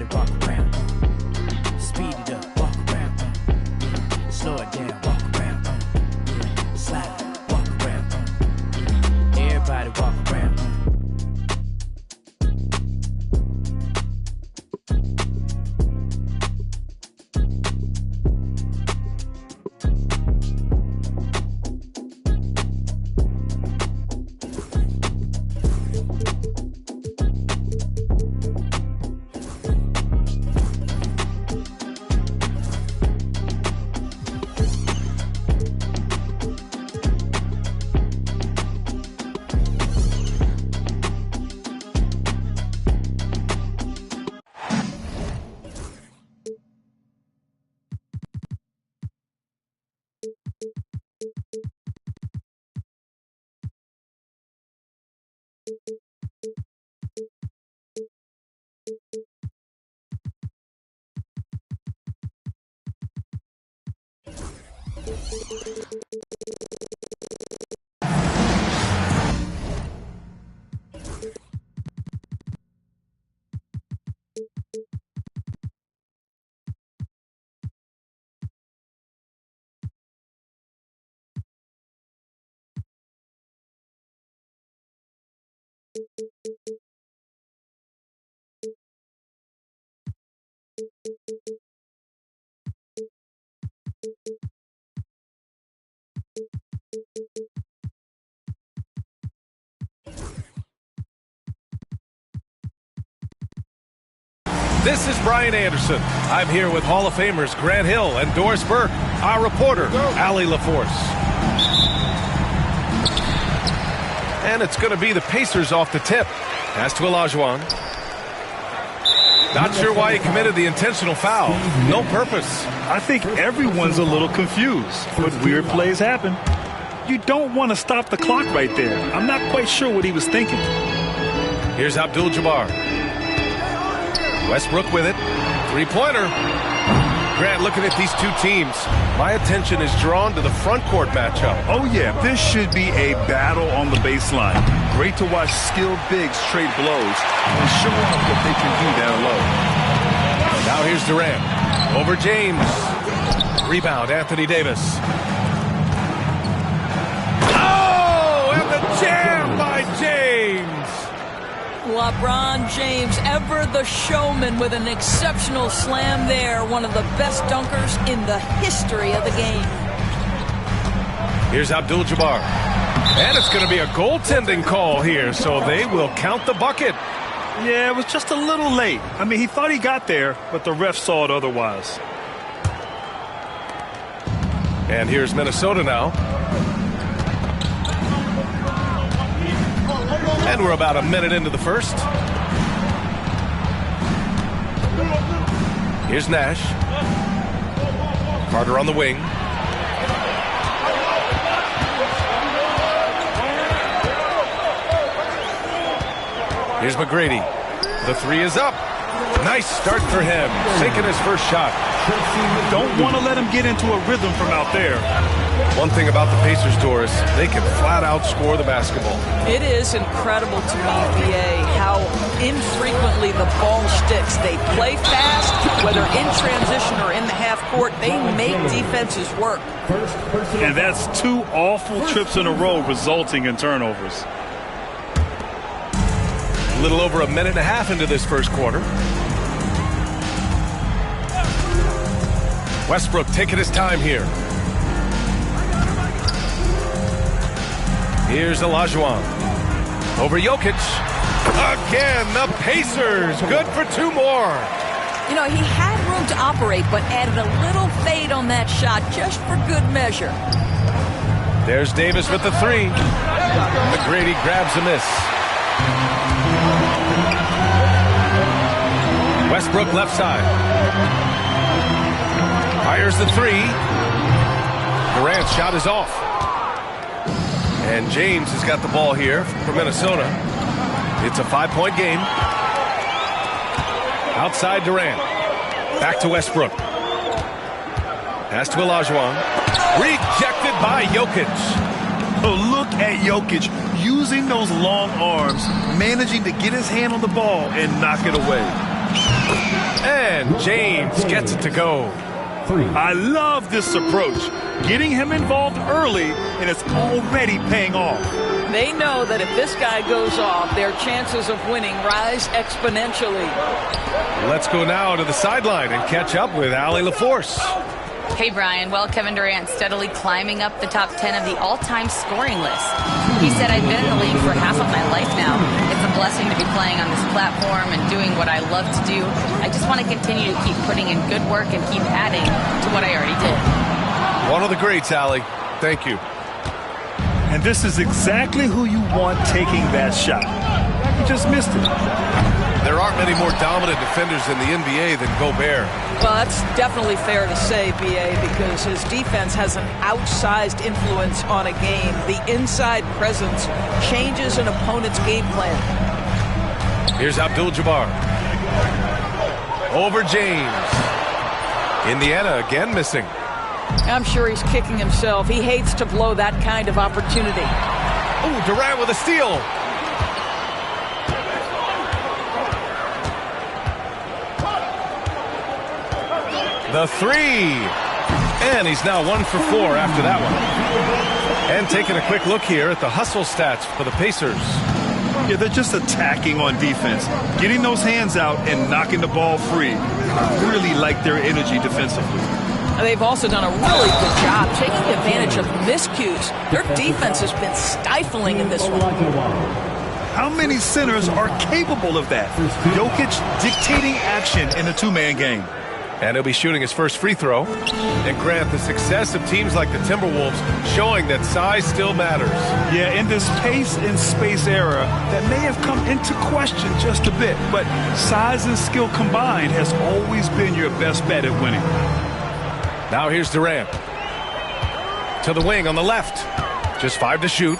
Everybody walk around. Speed it up, walk around. Slow it down, walk around. Slide, walk around. Everybody walk around. This is Brian Anderson. I'm here with Hall of Famers Grant Hill and Doris Burke, our reporter, Allie LaForce. And it's going to be the Pacers off the tip. Pass to Olajuwon. Not sure why he committed the intentional foul. No purpose. I think everyone's a little confused, but weird plays happen. You don't want to stop the clock right there. I'm not quite sure what he was thinking. Here's Abdul-Jabbar. Westbrook with it. Three-pointer. Grant, looking at these two teams, my attention is drawn to the front court matchup. Oh, yeah, this should be a battle on the baseline. Great to watch skilled bigs trade blows and show off what they can do down low. Now here's Durant. Over James. Rebound, Anthony Davis. Oh, and the jam by James. LeBron James, ever the showman, with an exceptional slam there. One of the best dunkers in the history of the game. Here's Abdul-Jabbar. And it's going to be a goaltending call here, so they will count the bucket. Yeah, it was just a little late. I mean, he thought he got there, but the ref saw it otherwise. And here's Minnesota now. And we're about a minute into the first. Here's Nash. Carter on the wing. Here's McGrady. The three is up. Nice start for him. Sinking his first shot. Don't want to let him get into a rhythm from out there. One thing about the Pacers, Doris, they can flat out score the basketball. It is incredible to me, BA, how infrequently the ball sticks. They play fast, whether in transition or in the half court. They make defenses work. And that's two awful trips in a row resulting in turnovers. A little over a minute and a half into this first quarter. Westbrook taking his time here. Here's Olajuwon. Over Jokic. Again, the Pacers. Good for two more. You know, he had room to operate, but added a little fade on that shot just for good measure. There's Davis with the three. McGrady grabs a miss. Westbrook left side. Fires the three. Durant's shot is off. And James has got the ball here for Minnesota. It's a 5-point game. Outside Durant. Back to Westbrook. Pass to Olajuwon. Rejected by Jokic. Oh, look at Jokic using those long arms, managing to get his hand on the ball and knock it away. And James gets it to go. I love this approach. Getting him involved early, and it's already paying off. They know that if this guy goes off, their chances of winning rise exponentially. Let's go now to the sideline and catch up with Allie LaForce. Hey, Brian. Well, Kevin Durant steadily climbing up the top 10 of the all-time scoring list. He said, I've been in the league for half of my life now. It's a blessing to be playing on this platform and doing what I love to do. I just want to continue to keep putting in good work and keep adding to what I already did. One of the greats, Allie. Thank you. And this is exactly who you want taking that shot. He just missed it. There aren't many more dominant defenders in the NBA than Gobert. Well, that's definitely fair to say, B.A., because his defense has an outsized influence on a game. The inside presence changes an opponent's game plan. Here's Abdul-Jabbar. Over James. Indiana again missing. I'm sure he's kicking himself. He hates to blow that kind of opportunity. Oh, Durant with a steal. The three. And he's now 1 for 4 after that one. And taking a quick look here at the hustle stats for the Pacers. Yeah, they're just attacking on defense. Getting those hands out and knocking the ball free. I really like their energy defensively. They've also done a really good job taking advantage of miscues. Their defense has been stifling in this one. How many centers are capable of that? Jokic dictating action in a two-man game. And he'll be shooting his first free throw. And Grant, the success of teams like the Timberwolves showing that size still matters. Yeah, in this pace and space era, that may have come into question just a bit. But size and skill combined has always been your best bet at winning. Now here's Durant. To the wing on the left. Just 5 to shoot.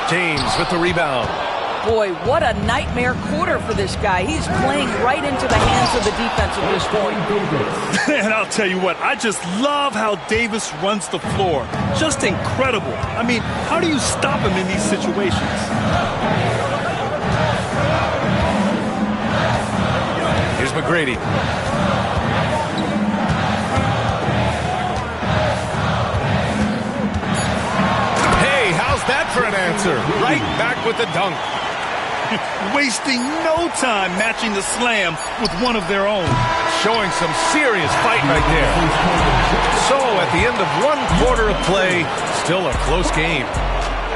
James with the rebound. Boy, what a nightmare quarter for this guy. He's playing right into the hands of the defense at this point. And I'll tell you what, I just love how Davis runs the floor. Just incredible. I mean, how do you stop him in these situations? Here's McGrady. Hey, how's that for an answer? Right back with the dunk. Wasting no time matching the slam with one of their own. Showing some serious fight right there. So at the end of 1 quarter of play, still a close game.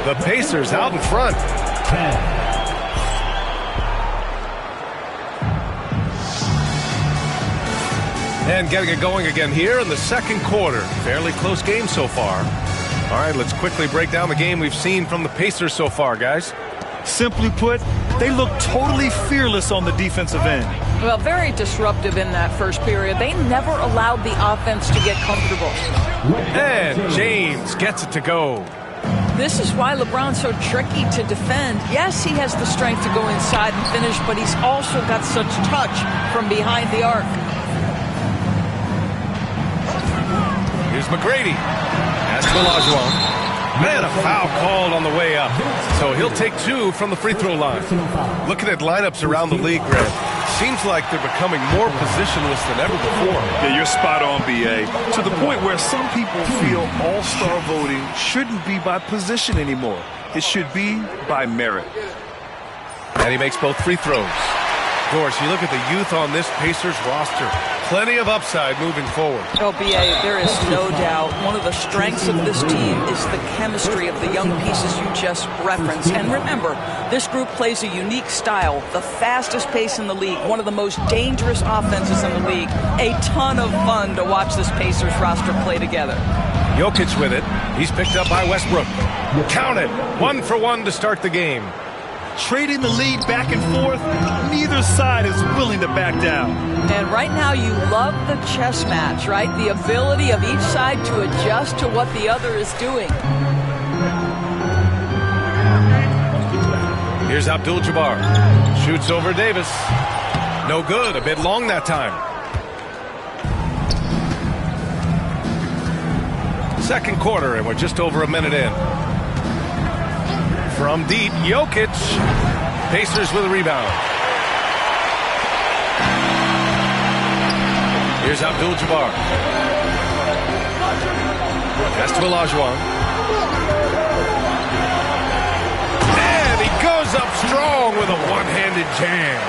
The Pacers out in front. And getting it going again here in the second quarter. Fairly close game so far. All right, let's quickly break down the game we've seen from the Pacers so far, guys. Simply put, they look totally fearless on the defensive end. Well, very disruptive in that first period. They never allowed the offense to get comfortable. And James gets it to go. This is why LeBron's so tricky to defend. Yes, he has the strength to go inside and finish, but he's also got such touch from behind the arc. Here's McGrady. That's Olajuwon. Man, a foul called on the way up. So he'll take 2 from the free throw line. Looking at lineups around the league, Grant, seems like they're becoming more positionless than ever before. Yeah, you're spot on, B.A. To the point where some people feel all-star voting shouldn't be by position anymore. It should be by merit. And he makes both free throws. Of course, you look at the youth on this Pacers roster. Plenty of upside moving forward. Oh, B.A., there is no doubt. One of the strengths of this team is the chemistry of the young pieces you just referenced. And remember, this group plays a unique style, the fastest pace in the league, one of the most dangerous offenses in the league. A ton of fun to watch this Pacers roster play together. Jokic with it. He's picked up by Westbrook. Count it. 1 for 1 to start the game. Trading the lead back and forth, neither side is willing to back down. And right now you love the chess match, right? The ability of each side to adjust to what the other is doing. Here's Abdul-Jabbar. Shoots over Davis. No good. A bit long that time. Second quarter, and we're just over a minute in. From deep, Jokic. Pacers with a rebound. Here's Abdul-Jabbar. Pass to Olajuwon. And he goes up strong with a one-handed jam.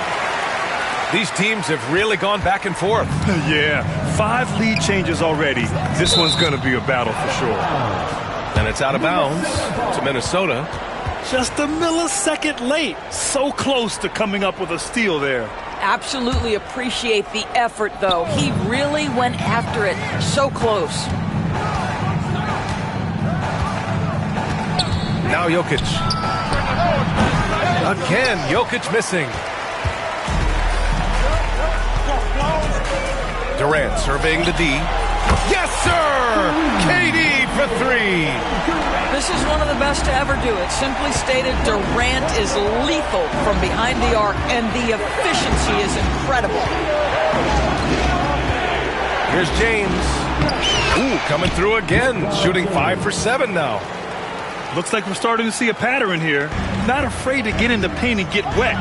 These teams have really gone back and forth. Yeah, 5 lead changes already. This one's going to be a battle for sure. And it's out of bounds to Minnesota. Just a millisecond late. So close to coming up with a steal there. Absolutely appreciate the effort, though. He really went after it. So close. Now Jokic. Again, Jokic missing. Durant surveying the D. Yes, sir! KD for 3. This is one of the best to ever do it. Simply stated, Durant is lethal from behind the arc, and the efficiency is incredible. Here's James. Ooh, coming through again. Shooting 5 for 7 now. Looks like we're starting to see a pattern here. Not afraid to get in the paint and get wet.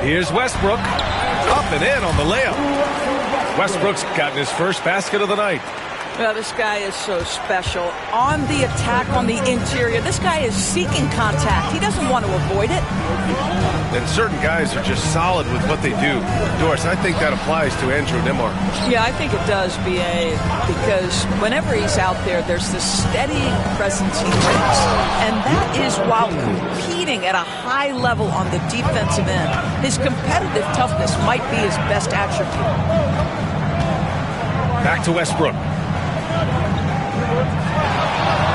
Here's Westbrook. Up and in on the layup. Westbrook's gotten his first basket of the night. Well, this guy is so special. On the attack on the interior, this guy is seeking contact. He doesn't want to avoid it. And certain guys are just solid with what they do. Doris, I think that applies to Andrew Nembhard. Yeah, I think it does, B.A., because whenever he's out there, there's this steadying presence he brings. And that is while competing at a high level on the defensive end. His competitive toughness might be his best attribute. Back to Westbrook.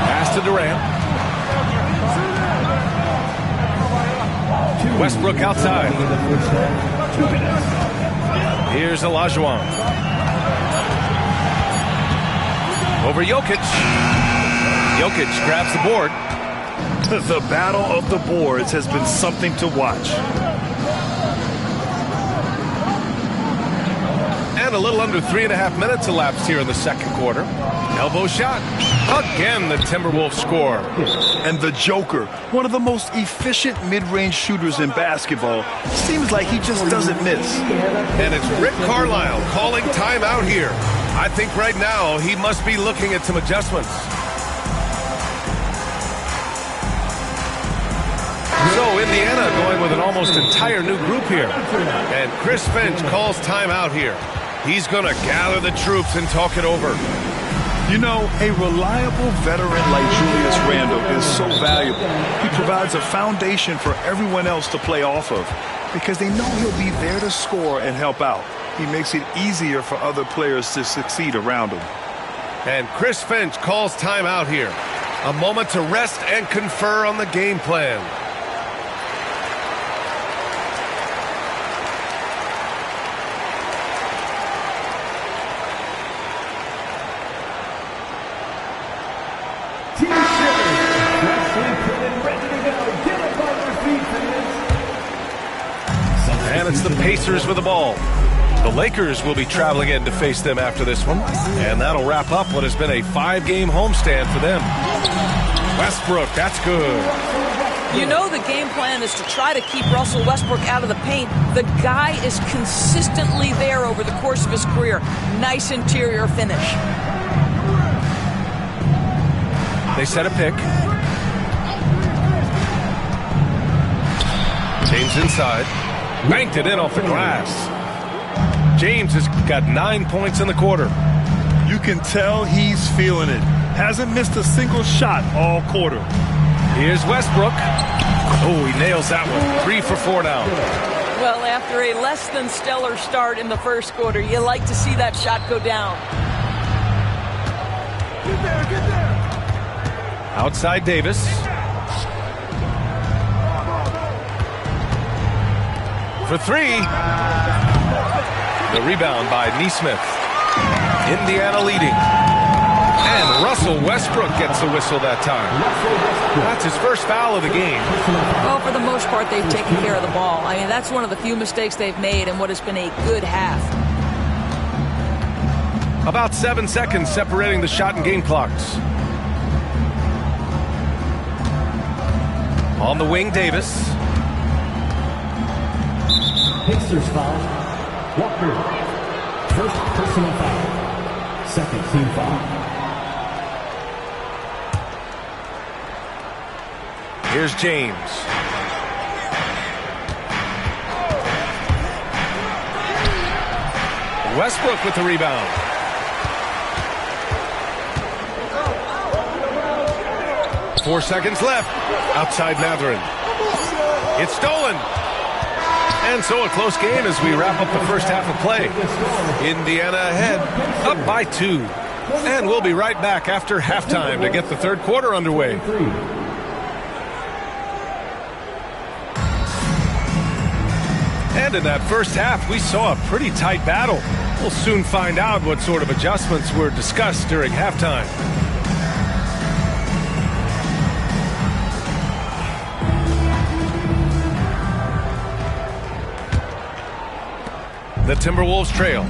Pass to Durant. Westbrook outside. Here's Olajuwon. Over Jokic. Jokic grabs the board. The battle of the boards has been something to watch. And a little under 3.5 minutes elapsed here in the second quarter. Elbow shot. Again, the Timberwolves score. And the Joker, one of the most efficient mid-range shooters in basketball, seems like he just doesn't miss. And it's Rick Carlisle calling timeout here. I think right now he must be looking at some adjustments. So Indiana going with an almost entire new group here. And Chris Finch calls timeout here. He's going to gather the troops and talk it over. You know, a reliable veteran like Julius Randle is so valuable. He provides a foundation for everyone else to play off of because they know he'll be there to score and help out. He makes it easier for other players to succeed around him. And Chris Finch calls timeout here. A moment to rest and confer on the game plan. And it's the Pacers with the ball. The Lakers will be traveling in to face them after this one. And that'll wrap up what has been a 5-game homestand for them. Westbrook, that's good. You know the game plan is to try to keep Russell Westbrook out of the paint. The guy is consistently there over the course of his career. Nice interior finish. They set a pick. James inside. Banked it in off the glass. James has got 9 points in the quarter. You can tell he's feeling it. Hasn't missed a single shot all quarter. Here's Westbrook. Oh, he nails that one. 3 for 4 now. Well, after a less than stellar start in the first quarter, you like to see that shot go down. Get there. Outside Davis. For 3. The rebound by Nesmith. Indiana leading. And Russell Westbrook gets the whistle that time. That's his first foul of the game. Well, for the most part, they've taken care of the ball. I mean, that's one of the few mistakes they've made in what has been a good half. About 7 seconds separating the shot and game clocks. On the wing, Davis. Pacers foul. Walker. First personal foul. Second team foul. Here's James. Westbrook with the rebound. Four seconds left. Outside Mathurin. It's stolen. And so a close game as we wrap up the first half of play. Indiana ahead, up by 2. And we'll be right back after halftime to get the third quarter underway. And in that first half, we saw a pretty tight battle. We'll soon find out what sort of adjustments were discussed during halftime. The Timberwolves trail.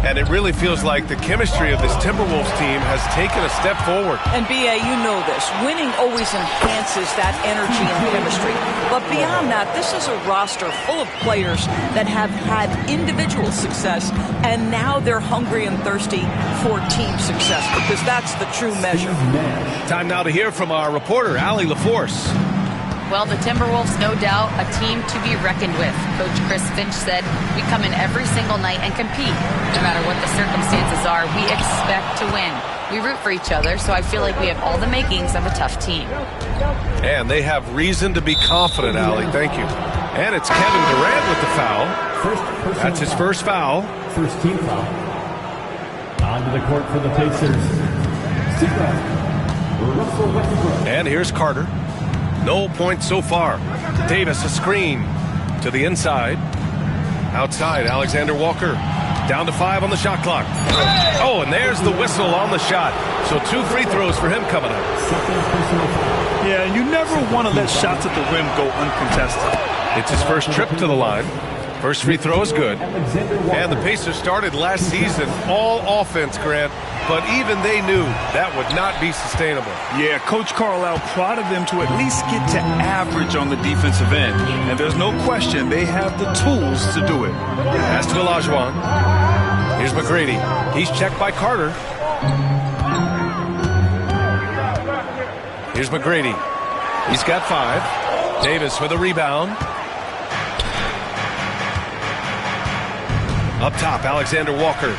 And it really feels like the chemistry of this Timberwolves team has taken a step forward. And B.A., you know this. Winning always enhances that energy and chemistry. But beyond that, this is a roster full of players that have had individual success, and now they're hungry and thirsty for team success, because that's the true measure. Time now to hear from our reporter, Allie LaForce. Well, the Timberwolves, no doubt, a team to be reckoned with. Coach Chris Finch said, we come in every single night and compete. No matter what the circumstances are, we expect to win. We root for each other, so I feel like we have all the makings of a tough team. And they have reason to be confident, Allie. Thank you. And it's Kevin Durant with the foul. That's his first foul. First team foul. Onto the court for the Pacers. Russell Westbrook. And here's Carter. No points so far. Davis a screen to the inside. Outside, Alexander Walker. Down to 5 on the shot clock. Oh, and there's the whistle on the shot. So 2 free throws for him coming up. Yeah, you never want to let shots at the rim go uncontested. It's his first trip to the line. First free throw is good. And the Pacers started last season all offense, Grant, but even they knew that would not be sustainable. Yeah, Coach Carlisle prodded them to at least get to average on the defensive end. And there's no question they have the tools to do it. Pass to Olajuwon. Here's McGrady. He's checked by Carter. Here's McGrady. He's got 5. Davis with a rebound. Up top, Alexander Walker.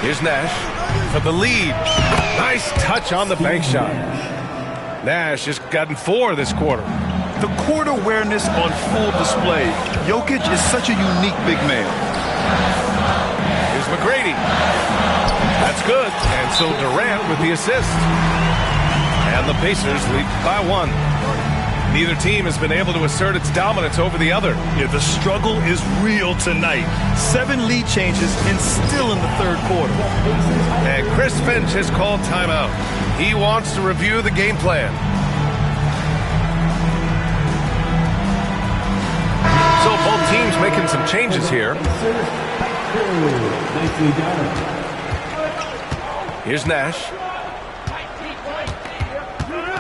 Here's Nash for the lead. Nice touch on the bank shot. Nash has gotten 4 this quarter. The court awareness on full display. Jokic is such a unique big man. Here's McGrady. That's good. And so Durant with the assist. And the Pacers lead by 1. Neither team has been able to assert its dominance over the other. Yeah, the struggle is real tonight. 7 lead changes and still in the third quarter. And Chris Finch has called timeout. He wants to review the game plan. So both teams making some changes here. Here's Nash.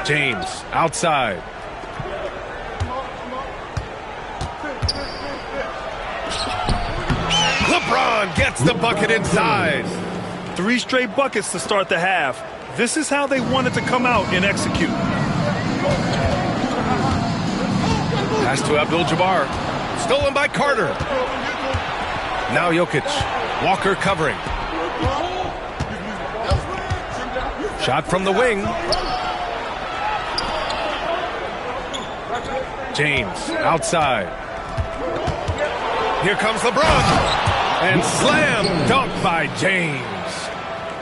James outside. LeBron gets the bucket inside. 3 straight buckets to start the half. This is how they wanted to come out and execute. Pass to Abdul-Jabbar. Stolen by Carter. Now Jokic. Walker covering. Shot from the wing. James outside. Here comes LeBron. And slam dunk by James.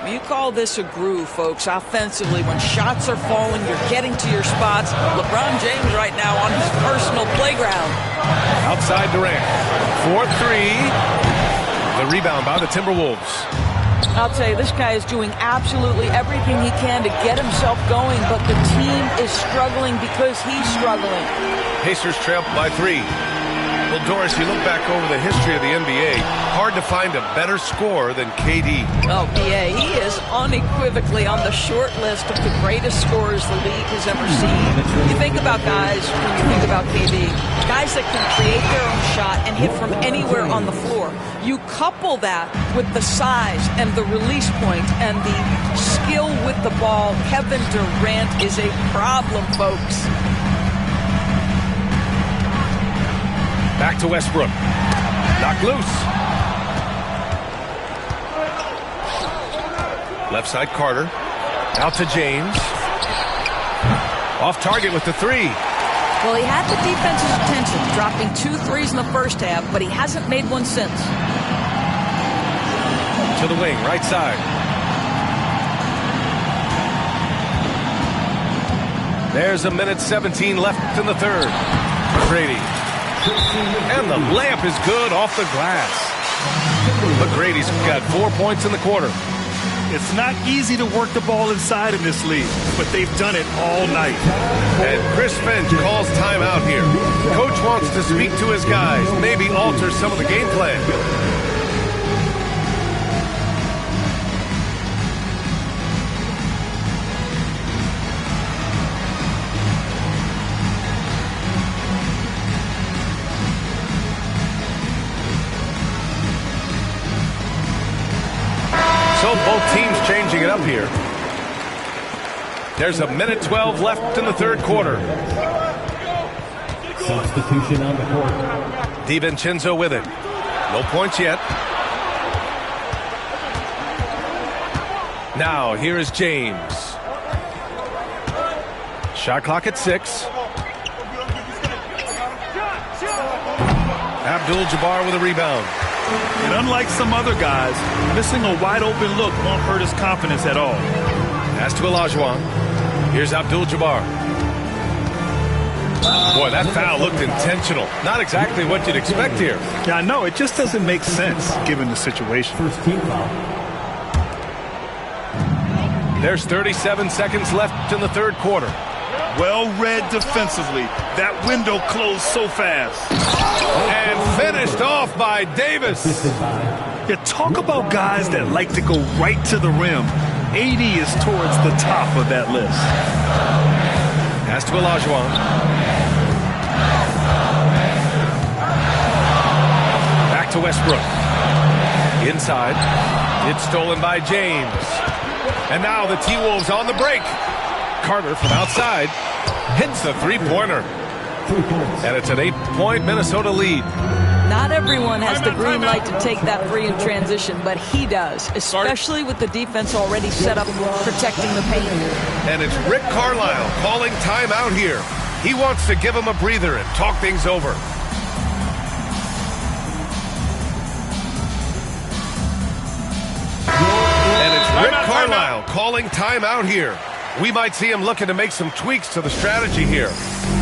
You call this a groove, folks. Offensively, when shots are falling, you're getting to your spots. LeBron James right now on his personal playground. Outside Durant. 4-3. The rebound by the Timberwolves. I'll tell you, this guy is doing absolutely everything he can to get himself going, but the team is struggling because he's struggling. Pacers trail by 3. Well, Doris, you look back over the history of the NBA, hard to find a better scorer than KD. Oh, BA, he is unequivocally on the short list of the greatest scorers the league has ever seen. You think about guys, when you think about KD, guys that can create their own shot and hit from anywhere on the floor. You couple that with the size and the release point and the skill with the ball. Kevin Durant is a problem, folks. Back to Westbrook. Knocked loose. Left side, Carter. Out to James. Off target with the three. Well, he had the defense's attention, dropping 2 threes in the first half, but he hasn't made one since. To the wing, right side. There's 1:17 left in the third. McGrady. And the layup is good off the glass. McGrady's got 4 points in the quarter. It's not easy to work the ball inside in this league, but they've done it all night. And Chris Finch calls timeout here. Coach wants to speak to his guys, maybe alter some of the game plan. So both teams changing it up here. There's 1:12 left in the third quarter. Substitution on the court. DiVincenzo with it. No points yet. Now here is James. Shot clock at 6. Abdul-Jabbar with a rebound. And unlike some other guys, missing a wide-open look won't hurt his confidence at all. Pass to Olajuwon. Here's Abdul-Jabbar. Boy, that foul looked intentional. Not exactly what you'd expect here. Yeah, I know. It just doesn't make sense given the situation. First team foul. There's 37 seconds left in the third quarter. Well read defensively. That window closed so fast. And finished off by Davis. Yeah, talk about guys that like to go right to the rim. AD is towards the top of that list. Pass to Olajuwon. Back to Westbrook. Inside. It's stolen by James. And now the T-Wolves on the break. Carter from outside hits the three-pointer. And it's an 8-point Minnesota lead. Not everyone has the green light to take that three in transition, but he does, especially with the defense already set up protecting the paint. And it's Rick Carlisle calling timeout here. He wants to give him a breather and talk things over. And it's Rick Carlisle calling timeout here. We might see him looking to make some tweaks to the strategy here.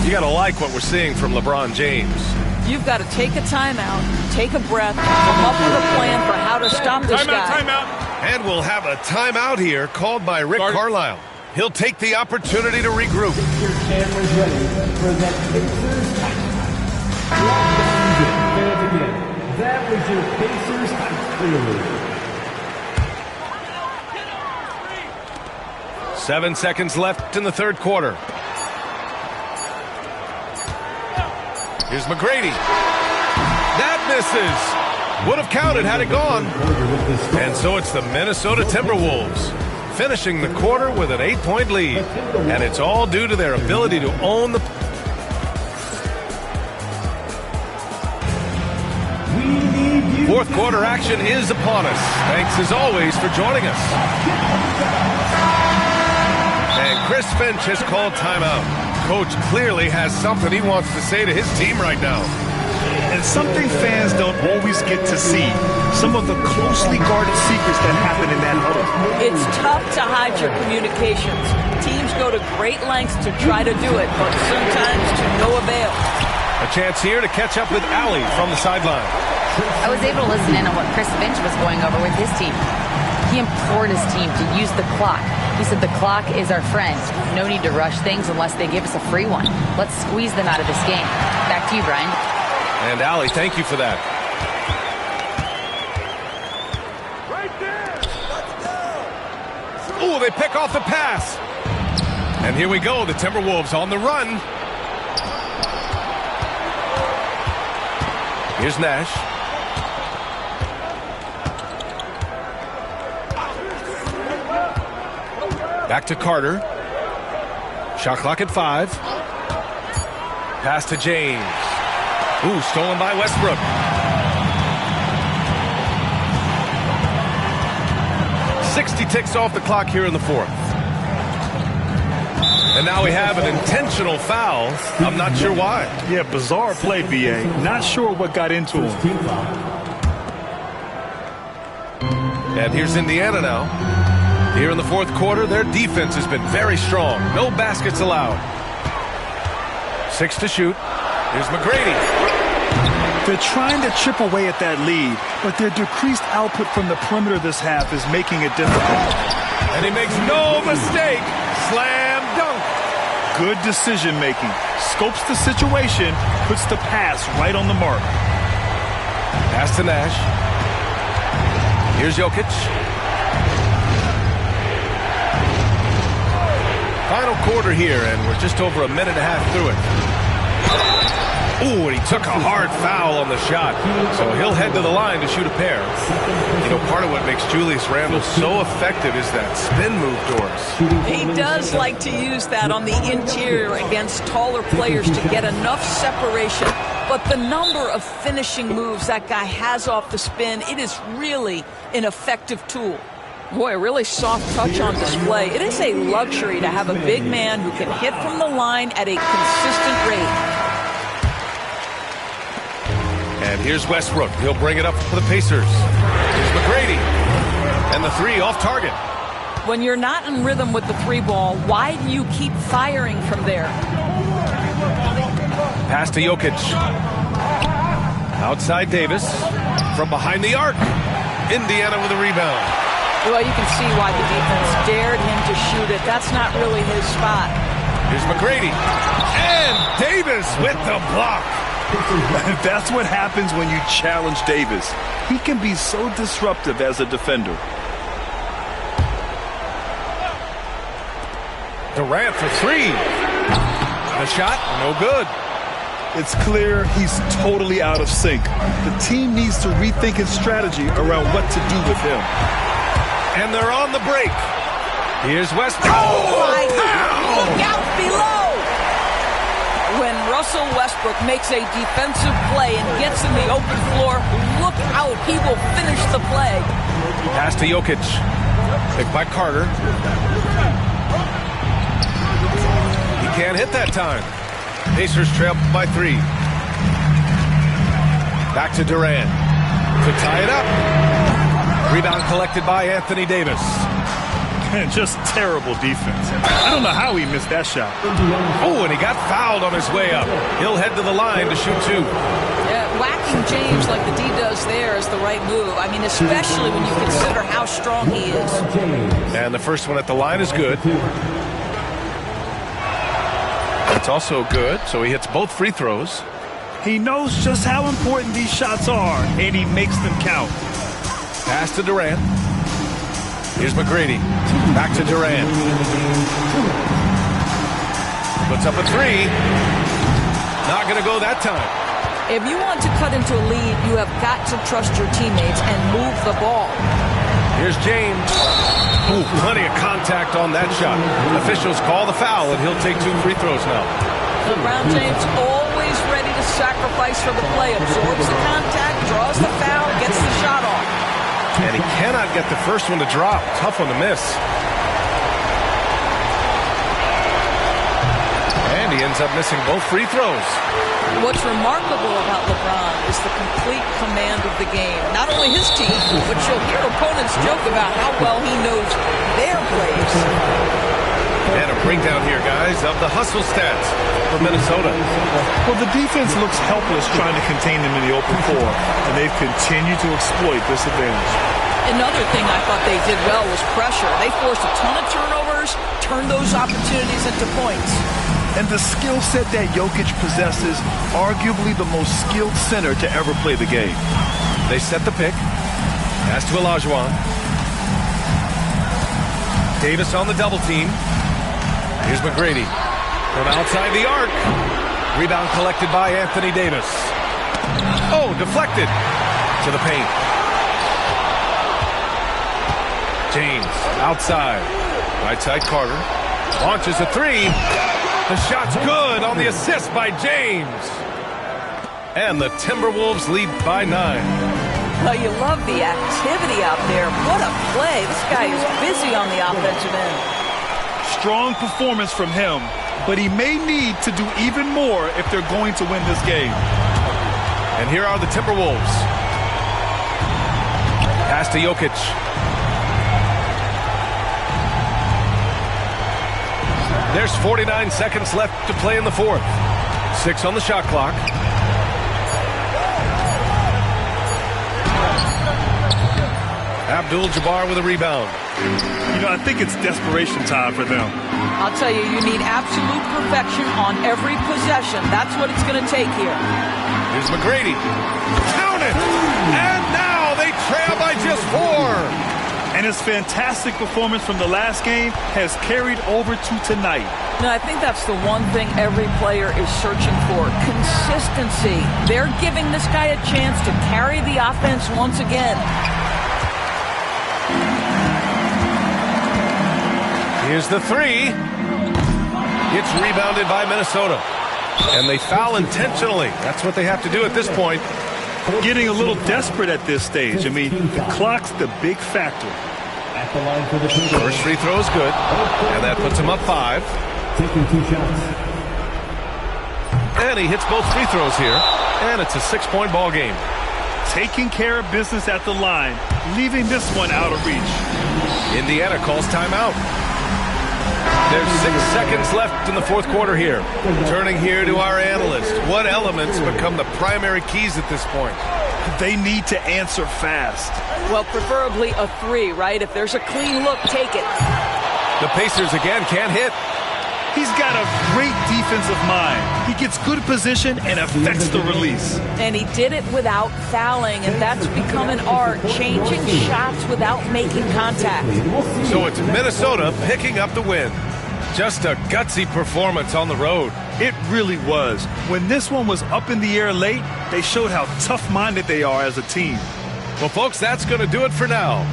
You got to like what we're seeing from LeBron James. You've got to take a timeout, take a breath, come up with a plan for how to stop this guy. Timeout. And we'll have a timeout here called by Rick Carlisle. He'll take the opportunity to regroup. Your camera's ready for that Pacers again. That was your Pacers clearly. 7 seconds left in the third quarter. Here's McGrady. That misses. Would have counted had it gone. And so it's the Minnesota Timberwolves finishing the quarter with an 8-point lead. And it's all due to their ability to own the... Fourth quarter action is upon us. Thanks as always for joining us. And Chris Finch has called timeout. Coach clearly has something he wants to say to his team right now. And something fans don't always get to see. Some of the closely guarded secrets that happen in that huddle. It's tough to hide your communications. Teams go to great lengths to try to do it, but sometimes to no avail. A chance here to catch up with Allie from the sideline. I was able to listen in on what Chris Finch was going over with his team. He implored his team to use the clock. He said the clock is our friend. No need to rush things unless they give us a free one. Let's squeeze them out of this game. Back to you, Brian. And Allie, thank you for that. Oh, they pick off the pass. And here we go, the Timberwolves on the run. Here's Nash. Back to Carter. Shot clock at 5. Pass to James. Ooh, stolen by Westbrook. "60 ticks off the clock here in the 4th. And now we have an intentional foul. I'm not sure why. Yeah, bizarre play, BA. Not sure what got into him. And here's Indiana now. Here in the 4th quarter, their defense has been very strong. No baskets allowed. 6 to shoot. Here's McGrady. They're trying to chip away at that lead, but their decreased output from the perimeter this half is making it difficult. And he makes no mistake. Slam dunk. Good decision making. Scopes the situation, puts the pass right on the mark. Pass to Nash. Here's Jokic. Final quarter here, and we're just over a minute and a half through it. Ooh, and he took a hard foul on the shot, so he'll head to the line to shoot a pair. You know, part of what makes Julius Randle so effective is that spin move, Doris. He does like to use that on the interior against taller players to get enough separation. But the number of finishing moves that guy has off the spin, it is really an effective tool. Boy, a really soft touch on display. It is a luxury to have a big man who can hit from the line at a consistent rate. And here's Westbrook. He'll bring it up for the Pacers. Here's McGrady. And the 3 off target. When you're not in rhythm with the 3 ball, why do you keep firing from there? Pass to Jokic. Outside Davis. From behind the arc. Indiana with a rebound. Well, you can see why the defense dared him to shoot it. That's not really his spot. Here's McGrady. And Davis with the block. That's what happens when you challenge Davis. He can be so disruptive as a defender. Durant for 3. The shot, no good. It's clear he's totally out of sync. The team needs to rethink its strategy around what to do with him. And they're on the break. Here's Westbrook. Oh, my God. Look out below. When Russell Westbrook makes a defensive play and gets in the open floor, look out. He will finish the play. Pass to Jokic. Picked by Carter. He can't hit that time. Pacers trail by 3. Back to Durant to tie it up. Rebound collected by Anthony Davis. And just terrible defense. I don't know how he missed that shot. Oh, and he got fouled on his way up. He'll head to the line to shoot 2. Yeah, whacking James like the D does there is the right move. I mean, especially when you consider how strong he is. And the first one at the line is good. It's also good, so he hits both free throws. He knows just how important these shots are, and he makes them count. Pass to Durant. Here's McGrady. Back to Durant. Puts up a 3. Not going to go that time. If you want to cut into a lead, you have got to trust your teammates and move the ball. Here's James. Ooh, plenty of contact on that shot. Officials call the foul, and he'll take 2 free throws now. LeBron James always ready to sacrifice for the play. Absorbs the contact, draws the foul, gets the shot off. And he cannot get the first one to drop. Tough one to miss. And he ends up missing both free throws. What's remarkable about LeBron is the complete command of the game. Not only his team, but you'll hear opponents joke about how well he knows their plays. And a breakdown here, guys, of the hustle stats for Minnesota. Well, the defense looks helpless trying to contain them in the open floor, and they've continued to exploit this advantage. Another thing I thought they did well was pressure. They forced a ton of turnovers, turned those opportunities into points. And the skill set that Jokic possesses, arguably the most skilled center to ever play the game. They set the pick. Pass to Olajuwon. Davis on the double team. Here's McGrady from outside the arc. Rebound collected by Anthony Davis. Oh, deflected to the paint. James outside. Right side Carter. Launches a three. The shot's good on the assist by James. And the Timberwolves lead by 9. Well, you love the activity out there. What a play. This guy is busy on the offensive end. Strong performance from him, but he may need to do even more if they're going to win this game. And here are the Timberwolves. Pass to Jokic. There's 49 seconds left to play in the fourth. 6 on the shot clock. Abdul-Jabbar with a rebound. You know, I think it's desperation time for them. I'll tell you, you need absolute perfection on every possession. That's what it's going to take here. Here's McGrady. Count it! And now they trail by just 4. And his fantastic performance from the last game has carried over to tonight. No, I think that's the one thing every player is searching for. Consistency. They're giving this guy a chance to carry the offense once again. Here's the three. It's rebounded by Minnesota. And they foul intentionally. That's what they have to do at this point. Getting a little desperate at this stage. I mean, the clock's the big factor. At the line for the Timberwolves. First free throw is good. And that puts him up 5. Taking 2 shots. And he hits both free throws here. And it's a 6-point ball game. Taking care of business at the line, leaving this one out of reach. Indiana calls timeout. There's 6 seconds left in the fourth quarter here. Turning here to our analyst. What elements become the primary keys at this point? They need to answer fast. Well, preferably a 3, right? If there's a clean look, take it. The Pacers again can't hit. He's got a great defensive mind. He gets good position and affects the release. And he did it without fouling, and that's become an art, changing shots without making contact. So it's Minnesota picking up the win. Just a gutsy performance on the road. It really was. When this one was up in the air late, they showed how tough-minded they are as a team. Well, folks, that's going to do it for now.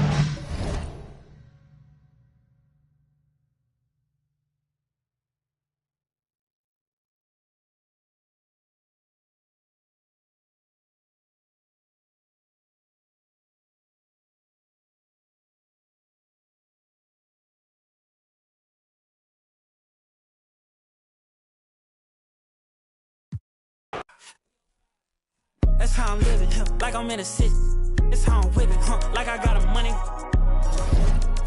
That's how I'm living, like I'm in a city. That's how I'm whipping, like I got a money.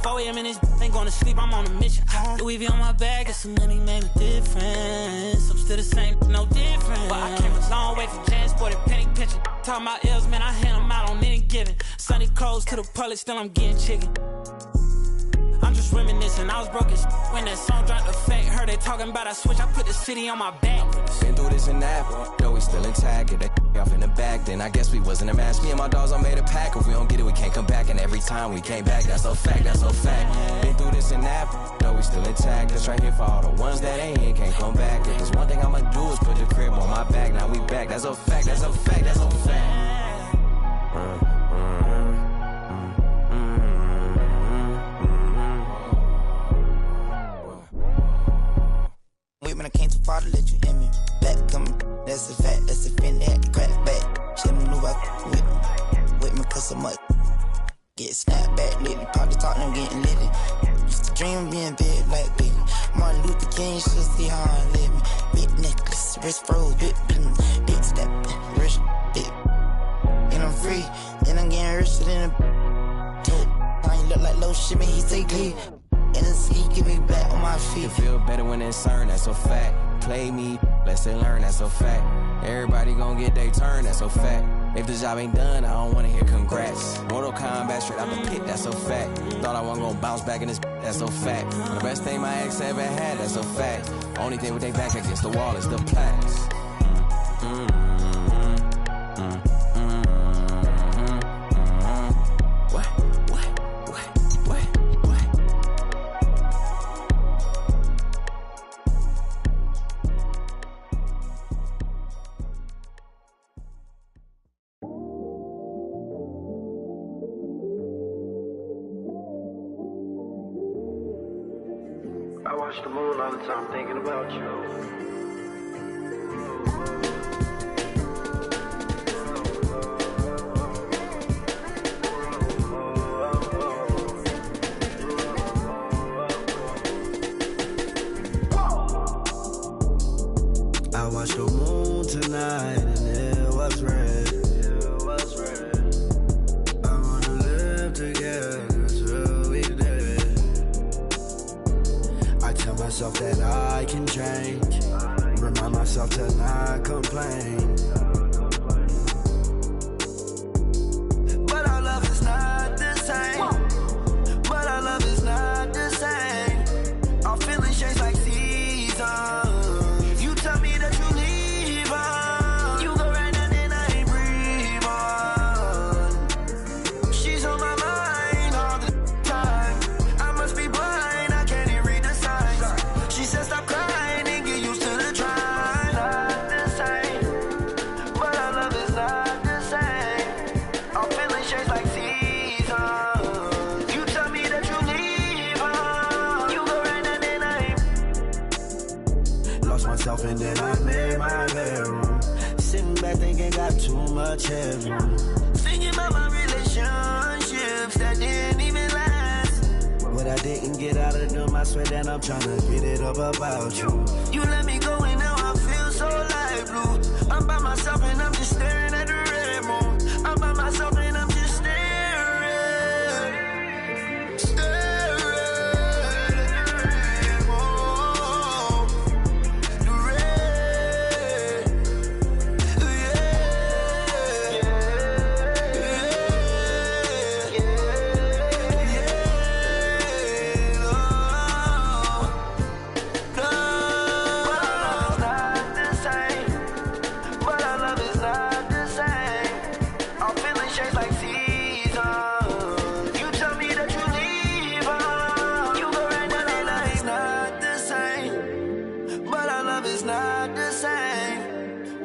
4 a.m. in this, ain't going to sleep, I'm on a mission. Louis V on my bag, got some money, made a difference. I'm still the same, no different. But I came a long way from Jan, sported penny pinching. Talking about L's, man, I hand them out on any given. Sunny clothes to the public, still I'm getting chicken. I'm just reminiscing, I was broke as when that song dropped the fake. Heard they talking about I switch, I put the city on my back. Been through this and that, though we still intact. Get that off in the back, then I guess we wasn't a match. Me and my dogs all made a pack. If we don't get it, we can't come back. And every time we came back, that's a fact, that's a fact. Been through this and that, though we still intact. That's right here for all the ones that ain't here, can't come back. If there's one thing I'ma do is put the crib on my back. Now we back, that's a fact, that's a fact, that's a fact. When I came too far to let you in me. Back coming, that's a fact, that's a fin that crack back. She maneuver with me cause so much. Get snapped back lately, probably talking, I'm getting litty. Used to dream of being big like baby. Martin Luther King, should see how I live me. Big necklace, wrist froze, big step, rich, big. And I'm free, and I'm getting richer than a I ain't look like low shit, man, he take leave. And it's he get me back on my feet. You feel better when it's earned, that's a fact. Play me, Lesson learned, that's a fact. Everybody gon' get their turn, that's a fact. If the job ain't done, I don't wanna hear congrats. Mortal Kombat straight out the pit, that's a fact. Thought I wasn't gonna bounce back in this, that's a fact. The best thing my ex ever had, that's a fact. Only thing with their back against the wall is the plaques. I watch the moon all the time thinking about you. I watched the moon tonight and it was red. I wanna live together till we dead. I tell myself that I can change. Remind myself to not complain. But our love is not the same. But our love is not the same. Our feelings change like seasons. You tell me that you leave on. You go right now and I ain't breathe on. She's on my mind all the time. I must be blind, I can't even read the signs. She said stop crying and get used to the trying. Not the same, but our love is not the same. Our feelings change like seasons. You tell me that you leave on. You go right now and I ain't. Lost myself and then I made my bedroom. Sitting back thinking got too much headroom. Thinking about my relationships that didn't even last. What I didn't get out of them, I swear that I'm trying to get it up about you. You let me go and now I feel so light blue. I'm by myself and I'm just staring at the red moon. I'm by myself and I'm just staring at the red moon. The red,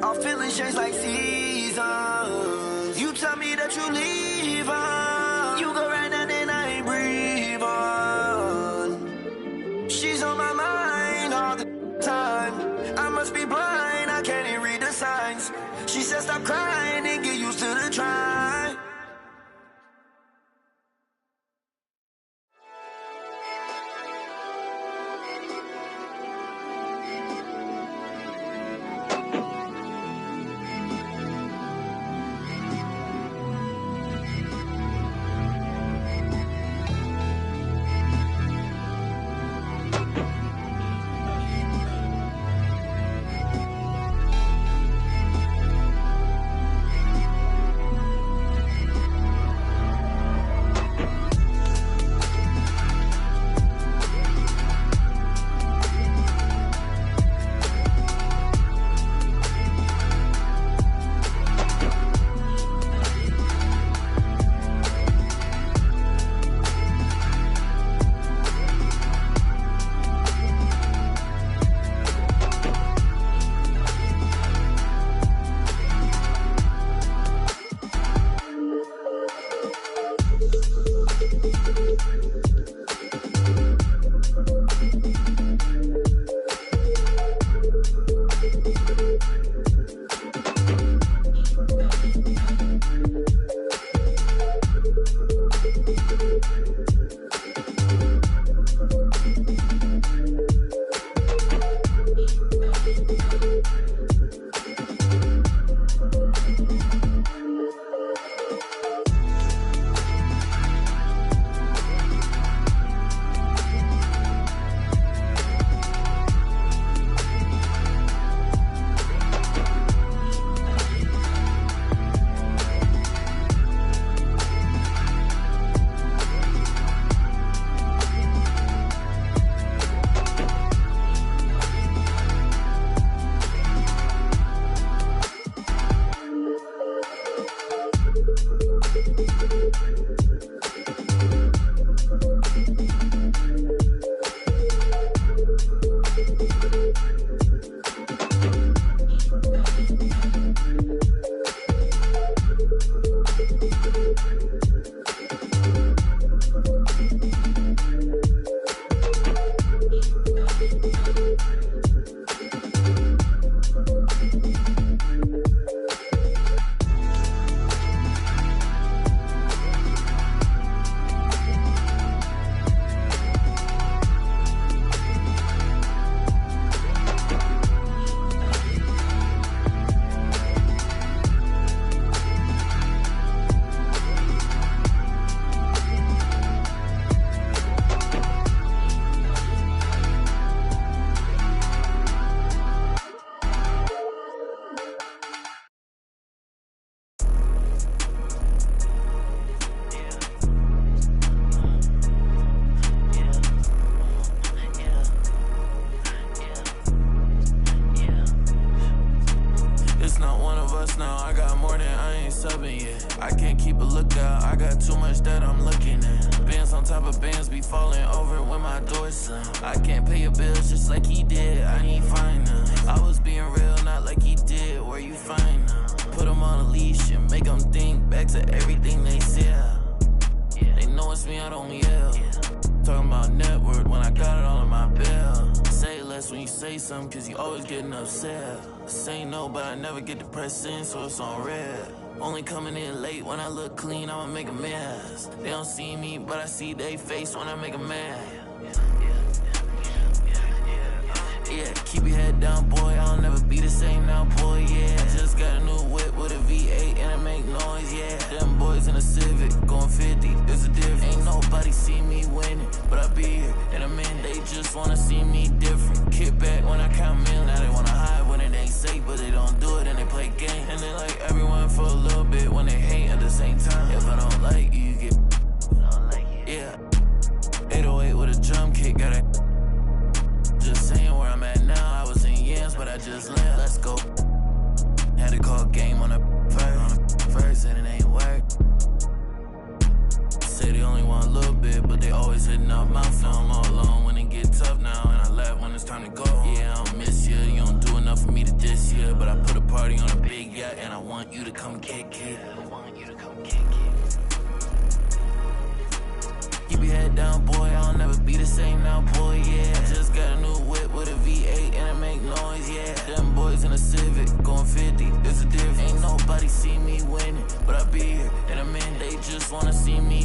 our feelings change like seasons. You tell me that you leave on. You go right now and I ain't breathe on. She's on my mind all the time. I must be blind, I can't even read the signs. She said stop crying and get used to the try. of us now. I got more than I ain't subbing yet. I can't keep a lookout. I got too much that I'm looking at. Bands on top of bands be falling over when my door's slam. I can't pay your bills just like he did. I ain't fine now. I was being real, not like he did. Where you find now? Put him on a leash and make him think back to everything they said. They know it's me, I don't yell. Talking about network when I got it all in my bill. Say less when you say something, cause you always getting upset. Say no, but I never get depressed in, so it's on red. Only coming in late when I look clean, I'ma make a mess. They don't see me, but I see they face when I make a mess. Yeah, keep your head down, boy, I'll never be the same now, boy, yeah. Just got a new whip with a V8 and it make noise, yeah. Them boys in a Civic, going 50, it's a difference. Ain't nobody see me winning, but I be here in a minute. They just wanna see me different. Kick back when I count million, now they wanna hide when it ain't safe, but they don't do it and they play games. And they like everyone for a little bit when they hate at the same time. If I don't like you, you get, yeah. 808 with a drum kick, got it. Just saying where I'm at now. I was in yams, but I just left. Let's go. Had to call game on the first, and it ain't work. Say they only want a little bit, but they always hitting up my phone. I'm all alone when it get tough now, and I laugh when it's time to go. Yeah, I don't miss you. You don't do enough for me to diss you, but I put a party on a big yacht, and I want you to come kick it. Keep your head down, boy, I'll never be the same now, boy, yeah. Just got a new whip with a V8 and it make noise, yeah. Them boys in a Civic, going 50, it's a difference. Ain't nobody see me winning, but I be here in a minute. They just wanna see me